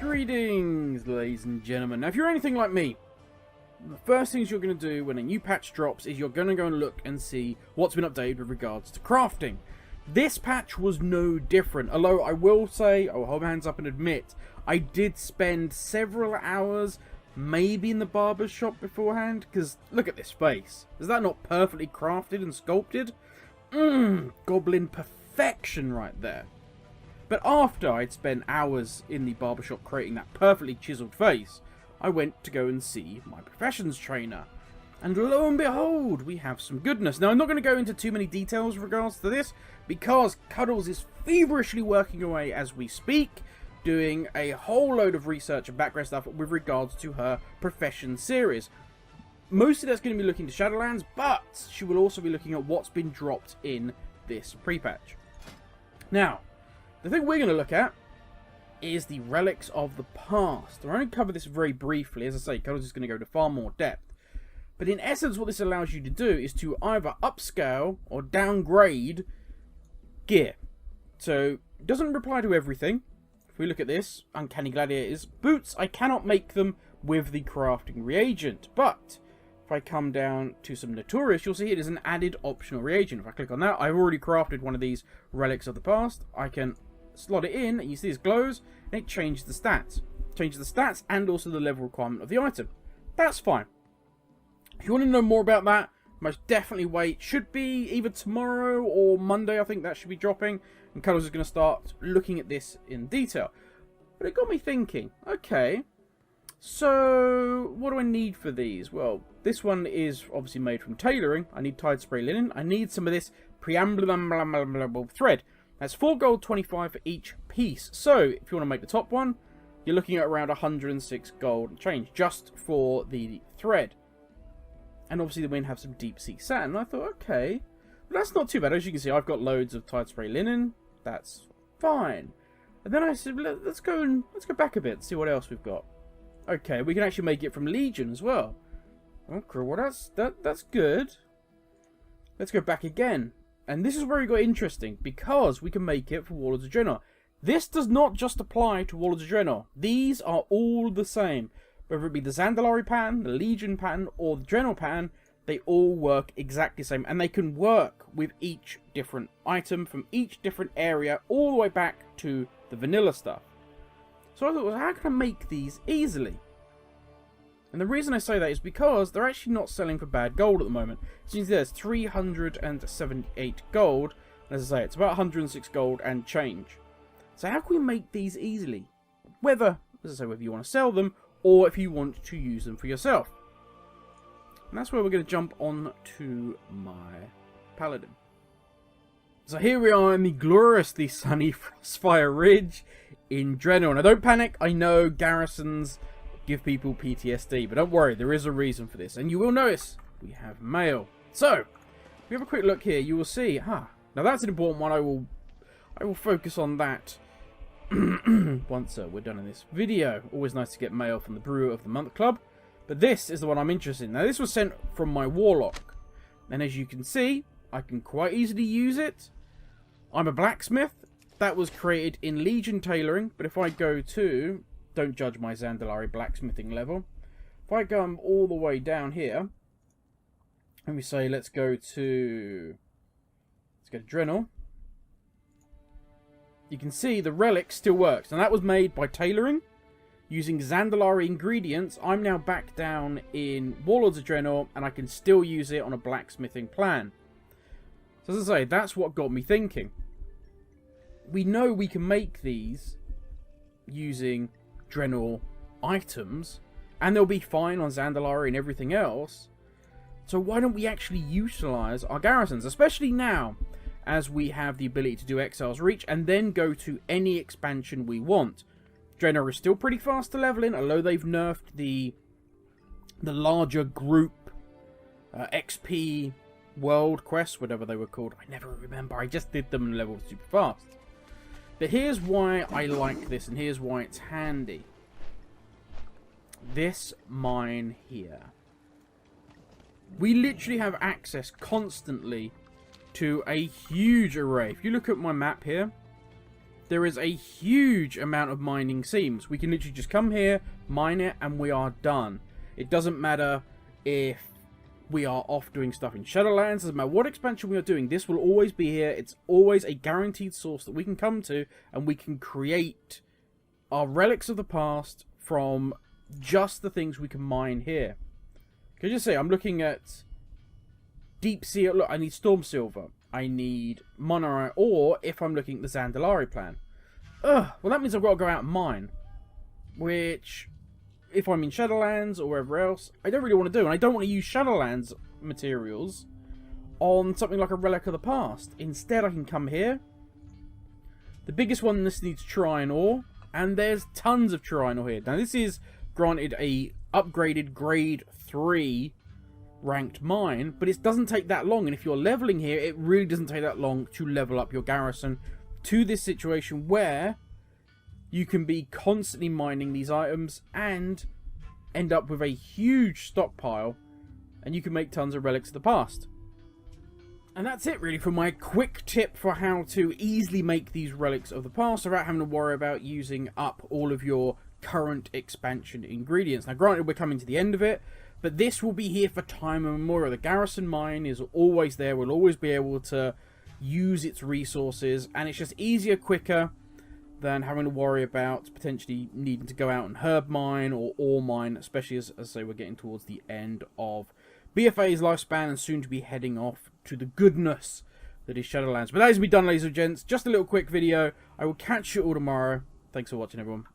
Greetings, ladies and gentlemen. Now, if you're anything like me, the first things you're going to do when a new patch drops is you're going to go and look and see what's been updated with regards to crafting. This patch was no different, although I will say, I'll hold my hands up and admit, I did spend several hours maybe in the barber's shop beforehand, because look at this face. Is that not perfectly crafted and sculpted? Goblin perfection right there. But after I'd spent hours in the barbershop creating that perfectly chiseled face, I went to go and see my professions trainer. And lo and behold, we have some goodness. Now, I'm not going to go into too many details with regards to this, because Cuddles is feverishly working away as we speak, doing a whole load of research and background stuff with regards to her profession series. Mostly that's going to be looking to Shadowlands, but she will also be looking at what's been dropped in this pre-patch. Now, the thing we're going to look at is the Relics of the Past. I'll only cover this very briefly. As I say, Cuddles is going to go to far more depth. But in essence, what this allows you to do is to either upscale or downgrade gear. So, it doesn't apply to everything. If we look at this, Uncanny Gladiators, boots, I cannot make them with the crafting reagent. But if I come down to some Notorious, you'll see it is an added optional reagent. If I click on that, I've already crafted one of these Relics of the Past. I can slot it in, and you see this glows, and it changes the stats. Changes the stats and also the level requirement of the item. That's fine. If you want to know more about that, most definitely wait. Should be either tomorrow or Monday, I think that should be dropping. And Cuddles is going to start looking at this in detail. But it got me thinking, okay, so what do I need for these? Well, this one is obviously made from tailoring. I need tied spray linen. I need some of this preamble thread. That's 4 gold, 25 for each piece. So, if you want to make the top one, you're looking at around 106 gold and change just for the thread. And obviously then we have some deep sea sand. And I thought, okay, well, that's not too bad. As you can see, I've got loads of tied spray linen. That's fine. And then I said, let's go back a bit and see what else we've got. Okay, we can actually make it from Legion as well. Okay, well that's good. Let's go back again. And this is where it got interesting, because we can make it for Warlords of Draenor. This does not just apply to Warlords of Draenor. These are all the same. Whether it be the Zandalari pattern, the Legion pattern, or the Draenor pattern, they all work exactly the same. And they can work with each different item from each different area, all the way back to the vanilla stuff. So I thought, well, how can I make these easily? And the reason I say that is because they're actually not selling for bad gold at the moment. So there's 378 gold. And as I say, it's about 106 gold and change. So how can we make these easily? Whether, as I say, whether you want to sell them or if you want to use them for yourself. And that's where we're going to jump on to my Paladin. So here we are in the gloriously sunny Frostfire Ridge in Draenor. Now don't panic, I know Garrisons give people PTSD, but don't worry, there is a reason for this. And you will notice we have mail. So, if we have a quick look here, you will see, now that's an important one. I will focus on that once we're done in this video. Always nice to get mail from the Brewer of the Month Club. But this is the one I'm interested in. Now this was sent from my Warlock. And as you can see, I can quite easily use it. I'm a blacksmith. That was created in Legion tailoring. But if I go to, don't judge my Zandalari blacksmithing level. If I go all the way down here, and we say let's go to Draenor. You can see the relic still works. And that was made by tailoring. Using Zandalari ingredients, I'm now back down in Warlords of Draenor, and I can still use it on a blacksmithing plan. So as I say, that's what got me thinking. We know we can make these using Draenor items, and they'll be fine on Zandalari and everything else. So why don't we actually utilise our garrisons, especially now, as we have the ability to do Exile's Reach, and then go to any expansion we want. Draenor is still pretty fast to level in, although they've nerfed the larger group XP world quests, whatever they were called. I never remember, I just did them and leveled super fast. But here's why I like this, and here's why it's handy. This mine here. We literally have access constantly to a huge array. If you look at my map here, there is a huge amount of mining seams. We can literally just come here, mine it, and we are done. It doesn't matter if we are off doing stuff in Shadowlands. It doesn't matter what expansion we are doing. This will always be here. It's always a guaranteed source that we can come to, and we can create our relics of the past from just the things we can mine here. Can I just say, I'm looking at deep sea. Look, I need storm silver. I need monorite, or if I'm looking at the Zandalari plan. Well, that means I've got to go out and mine. Which, if I'm in Shadowlands or wherever else, I don't really want to do. And I don't want to use Shadowlands materials on something like a Relic of the Past. Instead, I can come here. The biggest one, this needs Trine ore. And there's tons of Trine ore here. Now, this is, granted, a upgraded grade 3 ranked mine, but it doesn't take that long, and if you're leveling here, it really doesn't take that long to level up your garrison to this situation where you can be constantly mining these items and end up with a huge stockpile, and you can make tons of relics of the past. And that's it really for my quick tip for how to easily make these relics of the past without having to worry about using up all of your current expansion ingredients. Now granted, we're coming to the end of it, but this will be here for time immemorial. The garrison mine is always there. We'll always be able to use its resources. And it's just easier, quicker than having to worry about potentially needing to go out and herb mine or ore mine. Especially as I say, we're getting towards the end of BFA's lifespan and soon to be heading off to the goodness that is Shadowlands. But that is me done, ladies and gents. Just a little quick video. I will catch you all tomorrow. Thanks for watching, everyone.